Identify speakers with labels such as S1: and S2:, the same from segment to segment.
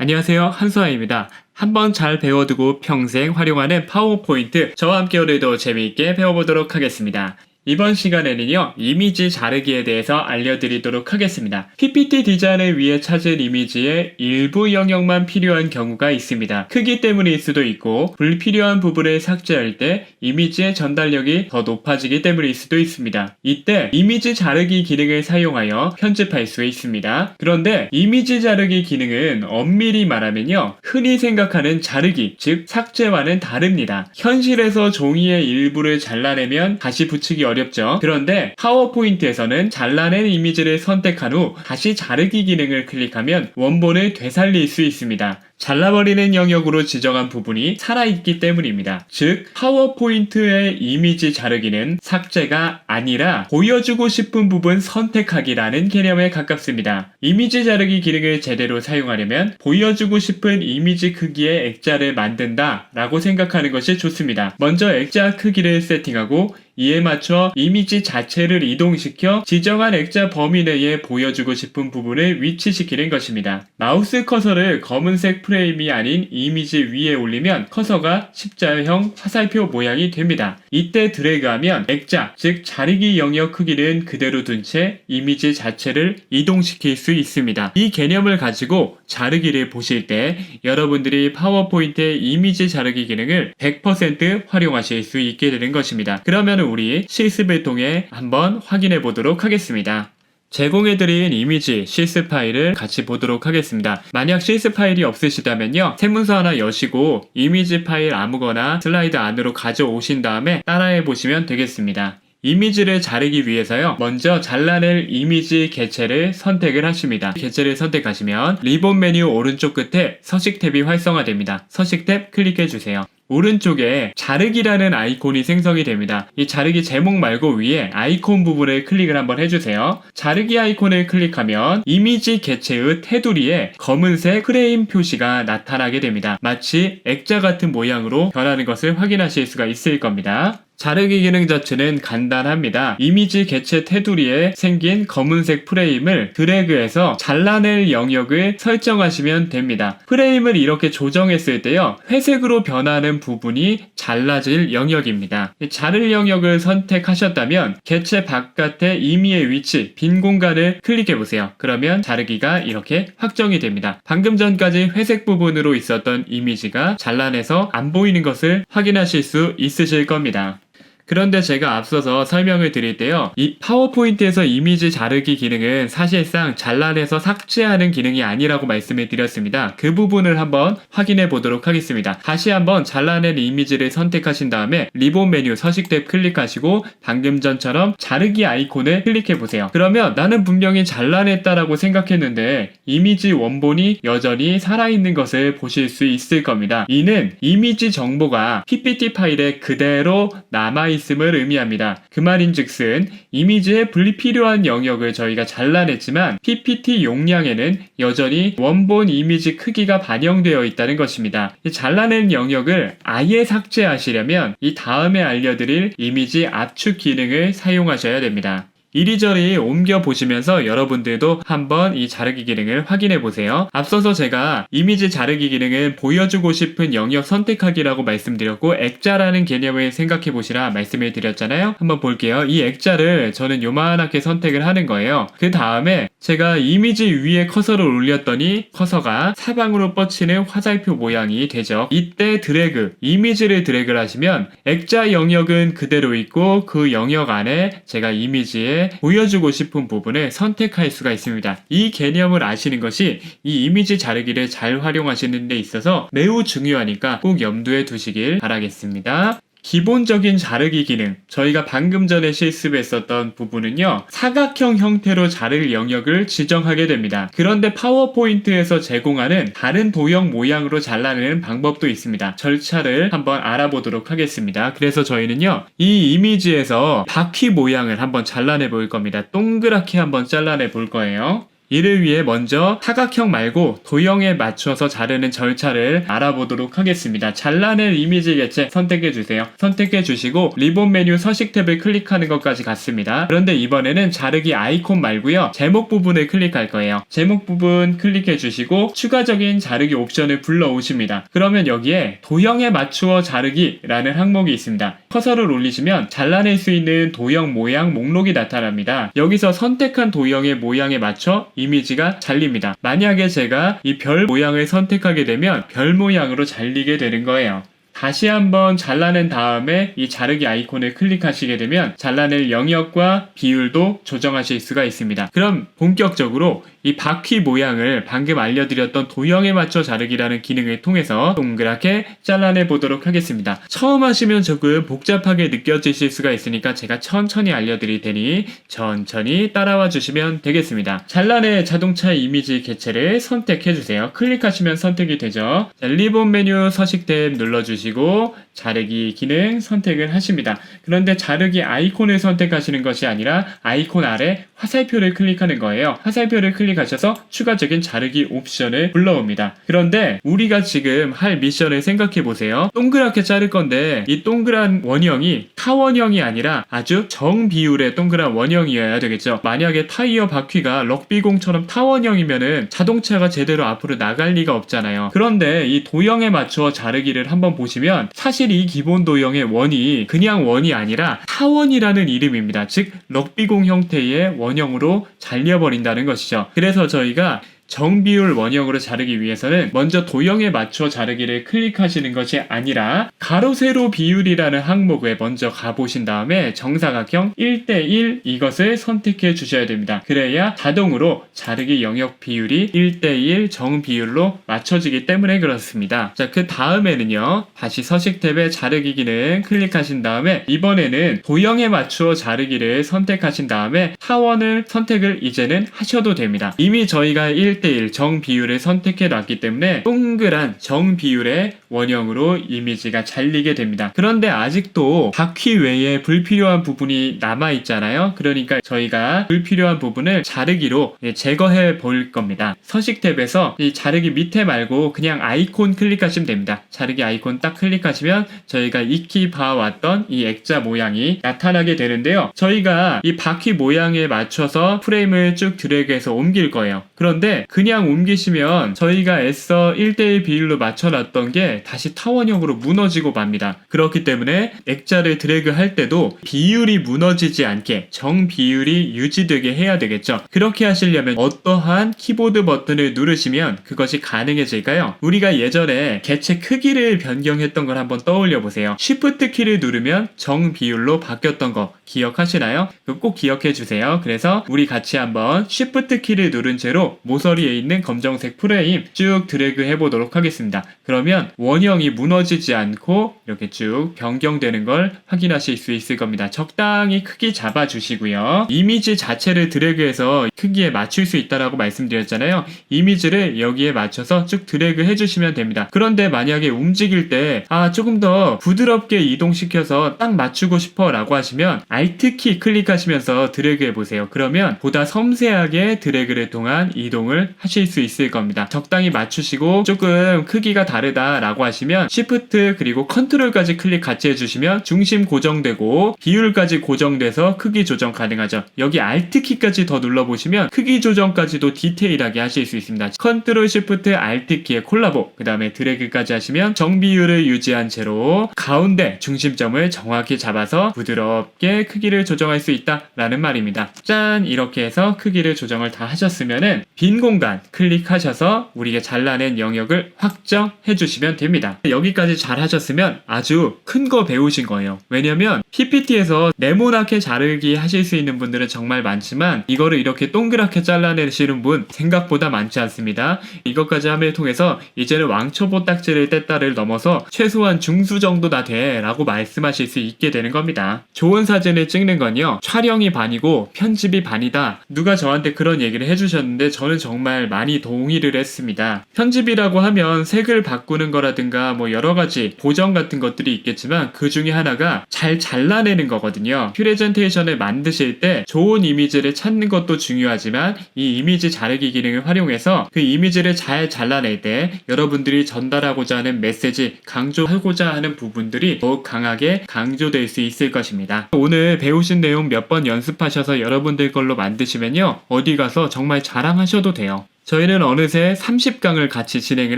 S1: 안녕하세요, 한수아입니다. 한번 잘 배워두고 평생 활용하는 파워포인트, 저와 함께 오늘도 재미있게 배워보도록 하겠습니다. 이번 시간에는요, 이미지 자르기에 대해서 알려드리도록 하겠습니다. PPT 디자인을 위해 찾은 이미지의 일부 영역만 필요한 경우가 있습니다. 크기 때문일 수도 있고, 불필요한 부분을 삭제할 때 이미지의 전달력이 더 높아지기 때문일 수도 있습니다. 이때 이미지 자르기 기능을 사용하여 편집할 수 있습니다. 그런데 이미지 자르기 기능은 엄밀히 말하면요, 흔히 생각하는 자르기, 즉 삭제와는 다릅니다. 현실에서 종이의 일부를 잘라내면 다시 붙이기 어렵죠. 그런데 파워포인트에서는 잘라낸 이미지를 선택한 후 다시 자르기 기능을 클릭하면 원본을 되살릴 수 있습니다. 잘라버리는 영역으로 지정한 부분이 살아있기 때문입니다. 즉, 파워포인트의 이미지 자르기는 삭제가 아니라 보여주고 싶은 부분 선택하기라는 개념에 가깝습니다. 이미지 자르기 기능을 제대로 사용하려면 보여주고 싶은 이미지 크기의 액자를 만든다 라고 생각하는 것이 좋습니다. 먼저 액자 크기를 세팅하고 이에 맞춰 이미지 자체를 이동시켜 지정한 액자 범위 내에 보여주고 싶은 부분을 위치시키는 것입니다. 마우스 커서를 검은색 프레임이 아닌 이미지 위에 올리면 커서가 십자형 화살표 모양이 됩니다. 이때 드래그하면 액자, 즉 자르기 영역 크기는 그대로 둔 채 이미지 자체를 이동시킬 수 있습니다. 이 개념을 가지고 자르기를 보실 때 여러분들이 파워포인트의 이미지 자르기 기능을 100% 활용하실 수 있게 되는 것입니다. 그러면 우리 실습을 통해 한번 확인해 보도록 하겠습니다. 제공해드린 이미지 실습 파일을 같이 보도록 하겠습니다. 만약 실습 파일이 없으시다면요, 세문서 하나 여시고 이미지 파일 아무거나 슬라이드 안으로 가져오신 다음에 따라해 보시면 되겠습니다. 이미지를 자르기 위해서요, 먼저 잘라낼 이미지 개체를 선택을 하십니다. 개체를 선택하시면 리본 메뉴 오른쪽 끝에 서식 탭이 활성화됩니다. 서식 탭 클릭해 주세요. 오른쪽에 자르기라는 아이콘이 생성이 됩니다. 이 자르기 제목 말고 위에 아이콘 부분을 클릭을 한번 해주세요. 자르기 아이콘을 클릭하면 이미지 개체의 테두리에 검은색 프레임 표시가 나타나게 됩니다. 마치 액자 같은 모양으로 변하는 것을 확인하실 수가 있을 겁니다. 자르기 기능 자체는 간단합니다. 이미지 개체 테두리에 생긴 검은색 프레임을 드래그해서 잘라낼 영역을 설정하시면 됩니다. 프레임을 이렇게 조정했을 때요, 회색으로 변하는 부분이 잘라질 영역입니다. 자를 영역을 선택하셨다면 개체 바깥의 임의의 위치, 빈 공간을 클릭해보세요. 그러면 자르기가 이렇게 확정이 됩니다. 방금 전까지 회색 부분으로 있었던 이미지가 잘라내서 안 보이는 것을 확인하실 수 있으실 겁니다. 그런데 제가 앞서서 설명을 드릴 때요, 이 파워포인트에서 이미지 자르기 기능은 사실상 잘라내서 삭제하는 기능이 아니라고 말씀을 드렸습니다. 그 부분을 한번 확인해 보도록 하겠습니다. 다시 한번 잘라낸 이미지를 선택하신 다음에 리본 메뉴 서식 탭 클릭하시고 방금 전처럼 자르기 아이콘을 클릭해 보세요. 그러면 나는 분명히 잘라냈다라고 생각했는데 이미지 원본이 여전히 살아있는 것을 보실 수 있을 겁니다. 이는 이미지 정보가 PPT 파일에 그대로 남아있음을 의미합니다. 그 말인즉슨 이미지의 불필요한 영역을 저희가 잘라냈지만 PPT 용량에는 여전히 원본 이미지 크기가 반영되어 있다는 것입니다. 이 잘라낸 영역을 아예 삭제하시려면 이 다음에 알려드릴 이미지 압축 기능을 사용하셔야 됩니다. 이리저리 옮겨보시면서 여러분들도 한번 이 자르기 기능을 확인해보세요. 앞서서 제가 이미지 자르기 기능은 보여주고 싶은 영역 선택하기라고 말씀드렸고 액자라는 개념을 생각해보시라 말씀을 드렸잖아요. 한번 볼게요. 이 액자를 저는 요만하게 선택을 하는 거예요. 그 다음에 제가 이미지 위에 커서를 올렸더니 커서가 사방으로 뻗치는 화살표 모양이 되죠. 이때 드래그, 이미지를 드래그를 하시면 액자 영역은 그대로 있고 그 영역 안에 제가 이미지에 보여주고 싶은 부분을 선택할 수가 있습니다. 이 개념을 아시는 것이 이 이미지 자르기를 잘 활용하시는 데 있어서 매우 중요하니까 꼭 염두에 두시길 바라겠습니다. 기본적인 자르기 기능, 저희가 방금 전에 실습했었던 부분은요, 사각형 형태로 자를 영역을 지정하게 됩니다. 그런데 파워포인트에서 제공하는 다른 도형 모양으로 잘라내는 방법도 있습니다. 절차를 한번 알아보도록 하겠습니다. 그래서 저희는요, 이 이미지에서 바퀴 모양을 한번 잘라내 볼 겁니다. 동그랗게 한번 잘라내 볼 거예요. 이를 위해 먼저 사각형 말고 도형에 맞춰서 자르는 절차를 알아보도록 하겠습니다. 잘라낼 이미지 개체 선택해주세요. 선택해주시고 리본 메뉴 서식 탭을 클릭하는 것까지 갔습니다. 그런데 이번에는 자르기 아이콘 말고요. 제목 부분을 클릭할 거예요. 제목 부분 클릭해주시고 추가적인 자르기 옵션을 불러오십니다. 그러면 여기에 도형에 맞추어 자르기라는 항목이 있습니다. 커서를 올리시면 잘라낼 수 있는 도형 모양 목록이 나타납니다. 여기서 선택한 도형의 모양에 맞춰 이미지가 잘립니다. 만약에 제가 이 별 모양을 선택하게 되면 별 모양으로 잘리게 되는 거예요. 다시 한번 잘라낸 다음에 이 자르기 아이콘을 클릭하시게 되면 잘라낼 영역과 비율도 조정하실 수가 있습니다. 그럼 본격적으로 이 바퀴 모양을 방금 알려드렸던 도형에 맞춰 자르기라는 기능을 통해서 동그랗게 잘라내 보도록 하겠습니다. 처음 하시면 조금 복잡하게 느껴지실 수가 있으니까 제가 천천히 알려드릴 테니 천천히 따라와 주시면 되겠습니다. 잘라내 자동차 이미지 개체를 선택해주세요. 클릭하시면 선택이 되죠. 자, 리본 메뉴 서식 탭 눌러주시고 자르기 기능 선택을 하십니다. 그런데 자르기 아이콘을 선택하시는 것이 아니라 아이콘 아래 화살표를 클릭하는 거예요. 화살표를 클릭하셔서 추가적인 자르기 옵션을 불러옵니다. 그런데 우리가 지금 할 미션을 생각해 보세요. 동그랗게 자를 건데 이 동그란 원형이 타원형이 아니라 아주 정비율의 동그란 원형이어야 되겠죠. 만약에 타이어 바퀴가 럭비공처럼 타원형이면은 자동차가 제대로 앞으로 나갈 리가 없잖아요. 그런데 이 도형에 맞춰 자르기를 한번 보시면 사실 이 기본 도형의 원이 그냥 원이 아니라 타원이라는 이름입니다. 즉 럭비공 형태의 원형으로 잘려버린다는 것이죠. 그래서 저희가 정비율 원형으로 자르기 위해서는 먼저 도형에 맞춰 자르기를 클릭하시는 것이 아니라 가로 세로 비율이라는 항목에 먼저 가보신 다음에 정사각형 1:1 이것을 선택해 주셔야 됩니다. 그래야 자동으로 자르기 영역 비율이 1:1 정비율로 맞춰지기 때문에 그렇습니다. 자, 그 다음에는요, 다시 서식 탭에 자르기 기능 클릭하신 다음에 이번에는 도형에 맞추어 자르기를 선택하신 다음에 타원을 선택을 이제는 하셔도 됩니다. 이미 저희가 1:1 정비율을 선택해 놨기 때문에 동그란 정비율의 원형으로 이미지가 잘리게 됩니다. 그런데 아직도 바퀴 외에 불필요한 부분이 남아있잖아요. 그러니까 저희가 불필요한 부분을 자르기로 제거해 볼 겁니다. 서식 탭에서 이 자르기 밑에 말고 그냥 아이콘 클릭하시면 됩니다. 자르기 아이콘 딱 클릭하시면 저희가 익히 봐왔던 이 액자 모양이 나타나게 되는데요. 저희가 이 바퀴 모양에 맞춰서 프레임을 쭉 드래그해서 옮길 거예요. 그런데 그냥 옮기시면 저희가 애써 1:1 비율로 맞춰놨던 게 다시 타원형으로 무너지고 맙니다. 그렇기 때문에 액자를 드래그 할 때도 비율이 무너지지 않게 정비율이 유지되게 해야 되겠죠. 그렇게 하시려면 어떠한 키보드 버튼을 누르시면 그것이 가능해질까요? 우리가 예전에 개체 크기를 변경했던 걸 한번 떠올려 보세요. Shift 키를 누르면 정비율로 바뀌었던 거 기억하시나요? 꼭 기억해 주세요. 그래서 우리 같이 한번 Shift 키를 누른 채로 모서리에 있는 검정색 프레임 쭉 드래그 해보도록 하겠습니다. 그러면 원형이 무너지지 않고 이렇게 쭉 변경되는 걸 확인하실 수 있을 겁니다. 적당히 크기 잡아주시고요. 이미지 자체를 드래그해서 크기에 맞출 수 있다라고 말씀드렸잖아요. 이미지를 여기에 맞춰서 쭉 드래그 해주시면 됩니다. 그런데 만약에 움직일 때 조금 더 부드럽게 이동시켜서 딱 맞추고 싶어 라고 하시면 Alt키 클릭하시면서 드래그 해보세요. 그러면 보다 섬세하게 드래그를 통한 이동을 하실 수 있을 겁니다. 적당히 맞추시고 조금 크기가 다르다라고 하시면 Shift 그리고 컨트롤까지 클릭 같이 해주시면 중심 고정되고 비율까지 고정돼서 크기 조정 가능하죠. 여기 Alt키까지 더 눌러보시면 크기 조정까지도 디테일하게 하실 수 있습니다. 컨트롤 Shift Alt키의 콜라보 그 다음에 드래그까지 하시면 정비율을 유지한 채로 가운데 중심점을 정확히 잡아서 부드럽게 크기를 조정할 수 있다라는 말입니다. 짠! 이렇게 해서 크기를 조정을 다 하셨으면은 빈 공간 클릭하셔서 우리가 잘라낸 영역을 확정해 주시면 됩니다. 여기까지 잘 하셨으면 아주 큰 거 배우신 거예요. 왜냐면 PPT에서 네모나게 자르기 하실 수 있는 분들은 정말 많지만 이거를 이렇게 동그랗게 잘라내시는 분 생각보다 많지 않습니다. 이것까지 함을 통해서 이제는 왕초보 딱지를 뗐다를 넘어서 최소한 중수 정도나 돼 라고 말씀하실 수 있게 되는 겁니다. 좋은 사진을 찍는 건요 촬영이 반이고 편집이 반이다. 누가 저한테 그런 얘기를 해주셨는데 저는 정말 정말 많이 동의를 했습니다. 편집이라고 하면 색을 바꾸는 거라든가 뭐 여러 가지 보정 같은 것들이 있겠지만 그 중에 하나가 잘 잘라내는 거거든요. 프레젠테이션을 만드실 때 좋은 이미지를 찾는 것도 중요하지만 이 이미지 자르기 기능을 활용해서 그 이미지를 잘 잘라낼 때 여러분들이 전달하고자 하는 메시지, 강조하고자 하는 부분들이 더욱 강하게 강조될 수 있을 것입니다. 오늘 배우신 내용 몇 번 연습하셔서 여러분들 걸로 만드시면요, 어디 가서 정말 자랑하셔도 돼요. 저희는 어느새 30강을 같이 진행을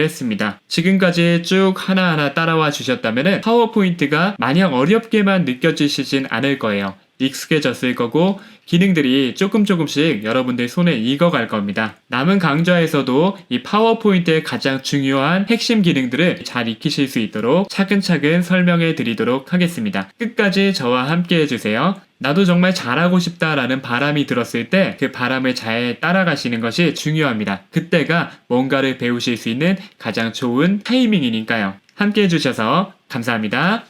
S1: 했습니다. 지금까지 쭉 하나하나 따라와 주셨다면 파워포인트가 마냥 어렵게만 느껴지시진 않을 거예요. 익숙해졌을 거고 기능들이 조금씩 여러분들 손에 익어갈 겁니다. 남은 강좌에서도 이 파워포인트의 가장 중요한 핵심 기능들을 잘 익히실 수 있도록 차근차근 설명해 드리도록 하겠습니다. 끝까지 저와 함께 해주세요. 나도 정말 잘하고 싶다라는 바람이 들었을 때 그 바람을 잘 따라가시는 것이 중요합니다. 그때가 뭔가를 배우실 수 있는 가장 좋은 타이밍이니까요. 함께 해주셔서 감사합니다.